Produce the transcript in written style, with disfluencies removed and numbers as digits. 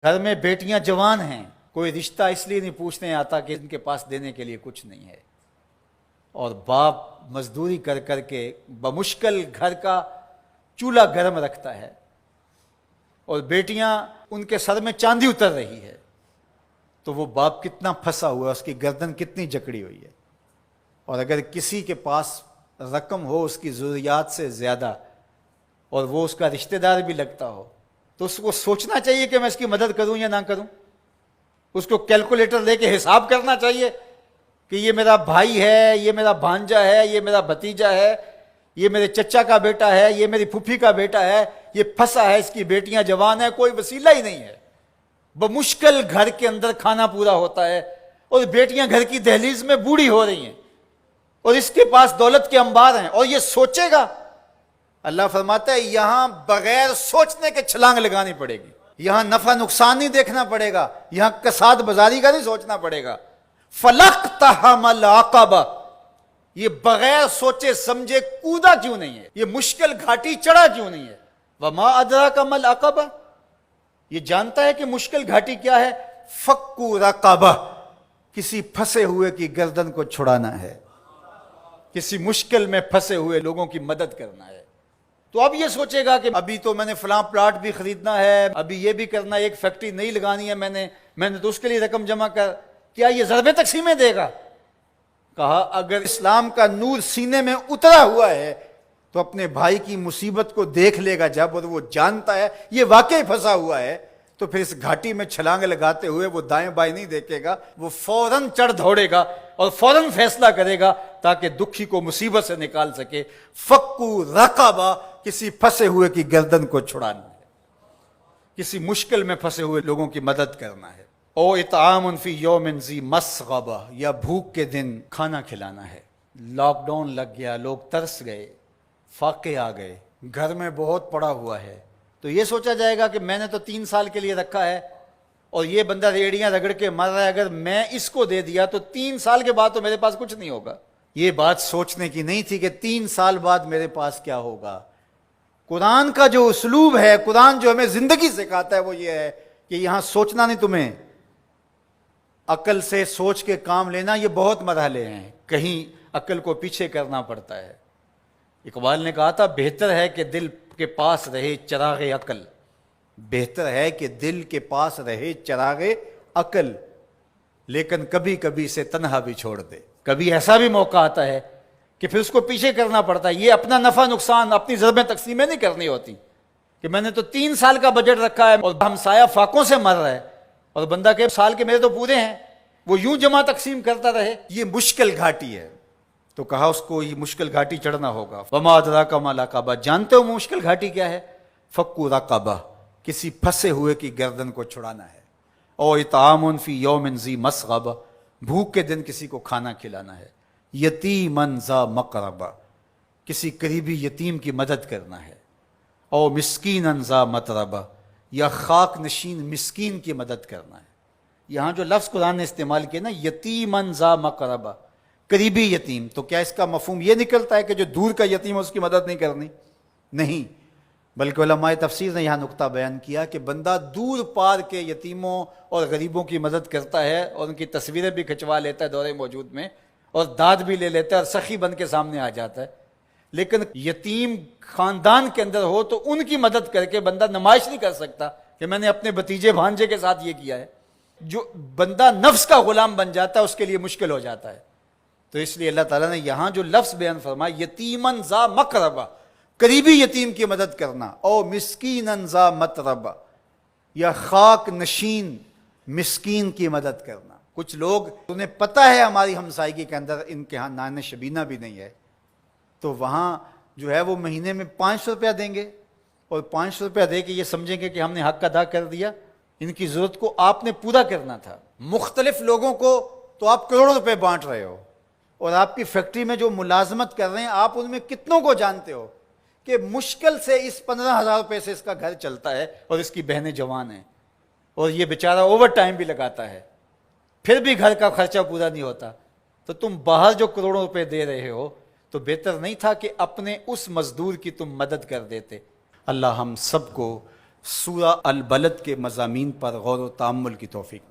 گھر میں بیٹیاں جوان ہیں، کوئی رشتہ اس لیے نہیں پوچھنے آتا کہ ان کے پاس دینے کے لیے کچھ نہیں ہے، اور باپ مزدوری کر کر کے بمشکل گھر کا چولہا گرم رکھتا ہے، اور بیٹیاں ان کے سر میں چاندی اتر رہی ہے، تو وہ باپ کتنا پھنسا ہوا ہے، اس کی گردن کتنی جکڑی ہوئی ہے۔ اور اگر کسی کے پاس رقم ہو اس کی ضروریات سے زیادہ اور وہ اس کا رشتہ دار بھی لگتا ہو، تو اس کو سوچنا چاہیے کہ میں اس کی مدد کروں یا نہ کروں۔ اس کو کیلکولیٹر لے کے حساب کرنا چاہیے کہ یہ میرا بھائی ہے، یہ میرا بھانجا ہے، یہ میرا بھتیجا ہے، یہ میرے چچا کا بیٹا ہے، یہ میری پھوپھی کا بیٹا ہے، یہ پھنسا ہے، اس کی بیٹیاں جوان ہیں، کوئی وسیلہ ہی نہیں ہے، بمشکل گھر کے اندر کھانا پورا ہوتا ہے، اور بیٹیاں گھر کی دہلیز میں بوڑھی ہو رہی ہیں، اور اس کے پاس دولت کے انبار ہیں، اور یہ سوچے گا۔ اللہ فرماتا ہے یہاں بغیر سوچنے کے چھلانگ لگانی پڑے گی، یہاں نفع نقصان نہیں دیکھنا پڑے گا، یہاں کساد بازاری کا نہیں سوچنا پڑے گا۔ فَلَقْتَحَمَ الْعَقَبَةَ، یہ بغیر سوچے سمجھے کودا کیوں نہیں ہے، یہ مشکل گھاٹی چڑھا کیوں نہیں ہے۔ وَمَا أَدْرَاكَ مَا الْعَقَبَةُ، یہ جانتا ہے کہ مشکل گھاٹی کیا ہے۔ فَكُّ رَقَبَةٍ، کسی پھنسے ہوئے کی گردن کو چھڑانا ہے، کسی مشکل میں پھنسے ہوئے لوگوں کی مدد کرنا ہے۔ تو اب یہ سوچے گا کہ ابھی تو میں نے فلاں پلاٹ بھی خریدنا ہے، ابھی یہ بھی کرنا ہے، ایک فیکٹری نہیں لگانی ہے میں نے تو اس کے لیے رقم جمع کر، کیا یہ ضرب تقسیمیں دے گا؟ کہا اگر اسلام کا نور سینے میں اترا ہوا ہے تو اپنے بھائی کی مصیبت کو دیکھ لے گا جب، اور وہ جانتا ہے یہ واقعی پھنسا ہوا ہے، تو پھر اس گھاٹی میں چھلانگ لگاتے ہوئے وہ دائیں بائیں نہیں دیکھے گا، وہ فوراً چڑھ دوڑے گا اور فوراً فیصلہ کرے گا تاکہ دکھی کو مصیبت سے نکال سکے۔ فَكُّ رَقَبَةٍ، کسی پھنسے ہوئے کی گردن کو چھڑانا ہے، کسی مشکل میں پھنسے ہوئے لوگوں کی مدد کرنا ہے۔ او اطعام فی یوم ذی مسغبہ، یا بھوک کے دن کھانا کھلانا ہے۔ لاک ڈاؤن لگ گیا، لوگ ترس گئے، فاقے آ گئے، گھر میں بہت پڑا ہوا ہے، تو یہ سوچا جائے گا کہ میں نے تو 3 سال کے لیے رکھا ہے اور یہ بندہ ریڑیاں رگڑ کے مر رہا ہے، اگر میں اس کو دے دیا تو 3 سال کے بعد تو میرے پاس کچھ نہیں ہوگا۔ یہ بات سوچنے کی نہیں تھی کہ 3 سال بعد میرے پاس کیا ہوگا۔ قرآن کا جو اسلوب ہے، قرآن جو ہمیں زندگی سکھاتا ہے وہ یہ ہے کہ یہاں سوچنا نہیں، تمہیں عقل سے سوچ کے کام لینا، یہ بہت مرحلے ہیں، کہیں عقل کو پیچھے کرنا پڑتا ہے۔ اقبال نے کہا تھا بہتر ہے کہ دل کے پاس رہے چراغ عقل، بہتر ہے کہ دل کے پاس رہے چراغ عقل، لیکن کبھی کبھی سے تنہا بھی چھوڑ دے۔ کبھی ایسا بھی موقع آتا ہے کہ پھر اس کو پیچھے کرنا پڑتا ہے۔ یہ اپنا نفع نقصان، اپنی ضربیں تقسیمیں نہیں کرنی ہوتی کہ میں نے تو 3 سال کا بجٹ رکھا ہے اور ہمسایہ فاقوں سے مر رہا ہے اور بندہ کہ سال کے میرے تو پورے ہیں، وہ یوں جمع تقسیم کرتا رہے۔ یہ مشکل گھاٹی ہے، تو کہا اس کو یہ مشکل گھاٹی چڑھنا ہوگا۔ وما ادراک ما العقبہ، جانتے ہو مشکل گھاٹی کیا ہے؟ فک رقبہ، کسی پھنسے ہوئے کی گردن کو چھڑانا ہے۔ او اطعام فی یوم ذی مسغبہ، بھوک کے دن کسی کو کھانا کھلانا ہے۔ یتیما ذا مقربہ، کسی قریبی یتیم کی مدد کرنا ہے۔ او مسکینا ذا متربہ، یا خاک نشین مسکین کی مدد کرنا ہے۔ یہاں جو لفظ قرآن نے استعمال کیا نا، یتیما ذا مقربہ، قریبی یتیم، تو کیا اس کا مفہوم یہ نکلتا ہے کہ جو دور کا یتیم ہے اس کی مدد نہیں کرنی؟ نہیں، بلکہ علماء تفسیر نے یہاں نقطہ بیان کیا کہ بندہ دور پار کے یتیموں اور غریبوں کی مدد کرتا ہے اور ان کی تصویریں بھی کھنچوا لیتا ہے دور موجود میں، اور داد بھی لے لیتا ہے اور سخی بن کے سامنے آ جاتا ہے، لیکن یتیم خاندان کے اندر ہو تو ان کی مدد کر کے بندہ نمائش نہیں کر سکتا کہ میں نے اپنے بھتیجے بھانجے کے ساتھ یہ کیا ہے۔ جو بندہ نفس کا غلام بن جاتا ہے اس کے لیے مشکل ہو جاتا ہے۔ تو اس لیے اللہ تعالیٰ نے یہاں جو لفظ بیان فرمایا یتیمن ذا مقربہ، قریبی یتیم کی مدد کرنا، او مسکینن ذا متربہ، یا خاک نشین مسکین کی مدد کرنا۔ کچھ لوگ انہیں پتہ ہے ہماری ہمسائیگی کے اندر ان کے ہاں نان شبینہ بھی نہیں ہے، تو وہاں جو ہے وہ مہینے میں 500 روپیہ دیں گے اور 500 روپیہ دے کے یہ سمجھیں گے کہ ہم نے حق ادا کر دیا۔ ان کی ضرورت کو آپ نے پورا کرنا تھا۔ مختلف لوگوں کو تو آپ کروڑوں روپے بانٹ رہے ہو، اور آپ کی فیکٹری میں جو ملازمت کر رہے ہیں آپ ان میں کتنوں کو جانتے ہو کہ مشکل سے اس 15,000 روپے سے اس کا گھر چلتا ہے اور اس کی بہنیں جوان ہیں، اور یہ بیچارہ اوور ٹائم بھی لگاتا ہے، پھر بھی گھر کا خرچہ پورا نہیں ہوتا، تو تم باہر جو کروڑوں روپے دے رہے ہو تو بہتر نہیں تھا کہ اپنے اس مزدور کی تم مدد کر دیتے؟ اللہ ہم سب کو سورہ البلد کے مضامین پر غور و تأمل کی توفیق